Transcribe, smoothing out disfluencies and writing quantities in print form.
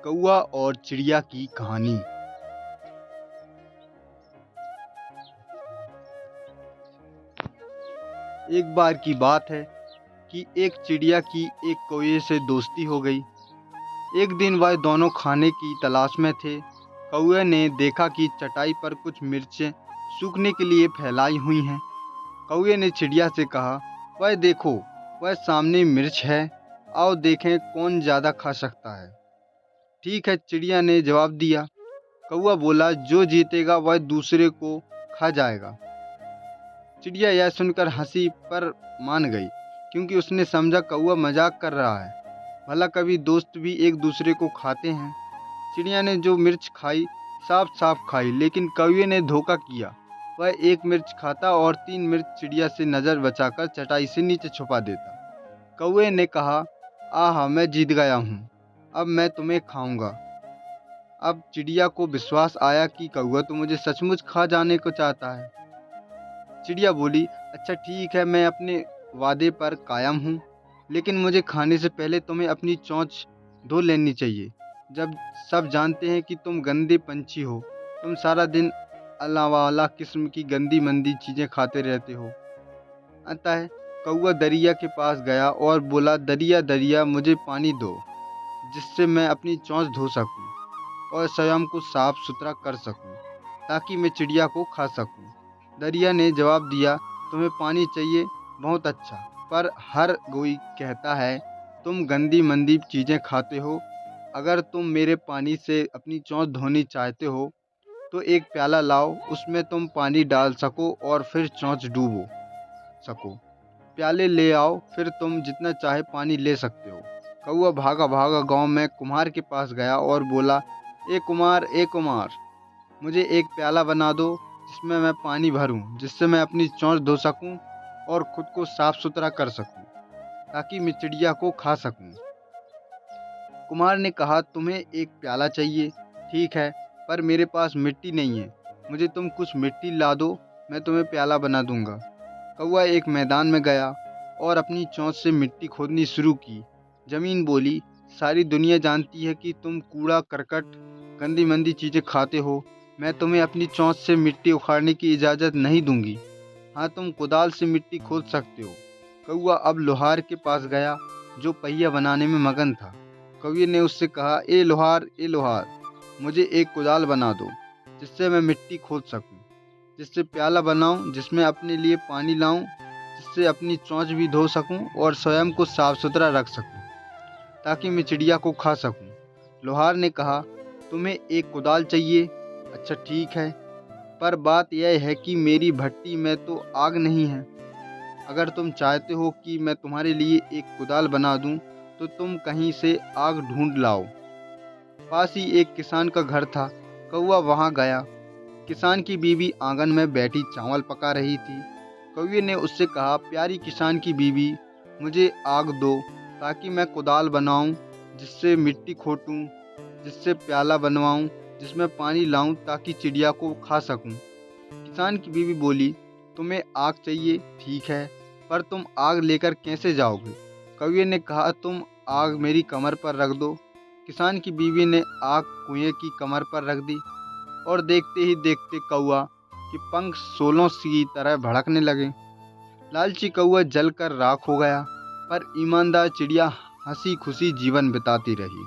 कौआ और चिड़िया की कहानी। एक बार की बात है कि एक चिड़िया की एक कौवे से दोस्ती हो गई। एक दिन वह दोनों खाने की तलाश में थे। कौवे ने देखा कि चटाई पर कुछ मिर्चें सूखने के लिए फैलाई हुई हैं। कौवे ने चिड़िया से कहा, वह देखो, वह सामने मिर्च है, आओ देखें कौन ज़्यादा खा सकता है। ठीक है, चिड़िया ने जवाब दिया। कौवा बोला, जो जीतेगा वह दूसरे को खा जाएगा। चिड़िया यह सुनकर हंसी पर मान गई, क्योंकि उसने समझा कौवा मजाक कर रहा है। भला कभी दोस्त भी एक दूसरे को खाते हैं। चिड़िया ने जो मिर्च खाई साफ साफ खाई, लेकिन कौवे ने धोखा किया। वह एक मिर्च खाता और 3 मिर्च चिड़िया से नज़र बचाकर चटाई से नीचे छुपा देता। कौवे ने कहा, आहा, मैं जीत गया हूँ, अब मैं तुम्हें खाऊंगा। अब चिड़िया को विश्वास आया कि कौवा तो मुझे सचमुच खा जाने को चाहता है। चिड़िया बोली, अच्छा ठीक है, मैं अपने वादे पर कायम हूँ, लेकिन मुझे खाने से पहले तुम्हें अपनी चोंच धो लेनी चाहिए। जब सब जानते हैं कि तुम गंदे पंछी हो, तुम सारा दिन अलावाला किस्म की गंदी मंदी चीज़ें खाते रहते हो। अतः कौवा दरिया के पास गया और बोला, दरिया दरिया, मुझे पानी दो, जिससे मैं अपनी चोंच धो सकूं और स्वयं को साफ सुथरा कर सकूं, ताकि मैं चिड़िया को खा सकूं। दरिया ने जवाब दिया, तुम्हें पानी चाहिए, बहुत अच्छा, पर हर कोई कहता है तुम गंदी मंदी चीज़ें खाते हो। अगर तुम मेरे पानी से अपनी चोंच धोनी चाहते हो तो एक प्याला लाओ, उसमें तुम पानी डाल सको और फिर चोंच डूबो सको। प्याले ले आओ, फिर तुम जितना चाहे पानी ले सकते हो। कौवा भागा भागा गांव में कुम्हार के पास गया और बोला, ए कुम्हार, ए कुम्हार, मुझे एक प्याला बना दो, जिसमें मैं पानी भरूं, जिससे मैं अपनी चोंच धो सकूं और खुद को साफ सुथरा कर सकूं, ताकि मैं चिड़िया को खा सकूं। कुम्हार ने कहा, तुम्हें एक प्याला चाहिए, ठीक है, पर मेरे पास मिट्टी नहीं है, मुझे तुम कुछ मिट्टी ला दो, मैं तुम्हें प्याला बना दूंगा। कौवा एक मैदान में गया और अपनी चोंच से मिट्टी खोदनी शुरू की। जमीन बोली, सारी दुनिया जानती है कि तुम कूड़ा करकट गंदी मंदी चीज़ें खाते हो, मैं तुम्हें अपनी चोंच से मिट्टी उखाड़ने की इजाज़त नहीं दूंगी। हाँ, तुम कुदाल से मिट्टी खोद सकते हो। कौवा अब लोहार के पास गया, जो पहिया बनाने में मगन था। कौवे ने उससे कहा, ए लोहार, ए लोहार, मुझे एक कुदाल बना दो, जिससे मैं मिट्टी खोद सकूं, जिससे प्याला बनाऊं, जिसमें अपने लिए पानी लाऊं, जिससे अपनी चोंच भी धो सकूं और स्वयं को साफ सुथरा रख सकूं, ताकि मैं चिड़िया को खा सकूं। लोहार ने कहा, तुम्हें एक कुदाल चाहिए, अच्छा ठीक है, पर बात यह है कि मेरी भट्टी में तो आग नहीं है। अगर तुम चाहते हो कि मैं तुम्हारे लिए एक कुदाल बना दूं, तो तुम कहीं से आग ढूंढ लाओ। पास ही एक किसान का घर था। कौवा वहां गया। किसान की बीवी आंगन में बैठी चावल पका रही थी। कौवे ने उससे कहा, प्यारी किसान की बीवी, मुझे आग दो, ताकि मैं कुदाल बनाऊं, जिससे मिट्टी खोटूं, जिससे प्याला बनवाऊं, जिसमें पानी लाऊं, ताकि चिड़िया को खा सकूं। किसान की बीवी बोली, तुम्हें आग चाहिए, ठीक है, पर तुम आग लेकर कैसे जाओगे? कौवे ने कहा, तुम आग मेरी कमर पर रख दो। किसान की बीवी ने आग कुएं की कमर पर रख दी और देखते ही देखते कौवा के पंख शोलों की तरह भड़कने लगे। लालची कौवा जलकर राख हो गया, पर ईमानदार चिड़िया हंसी खुशी जीवन बिताती रही।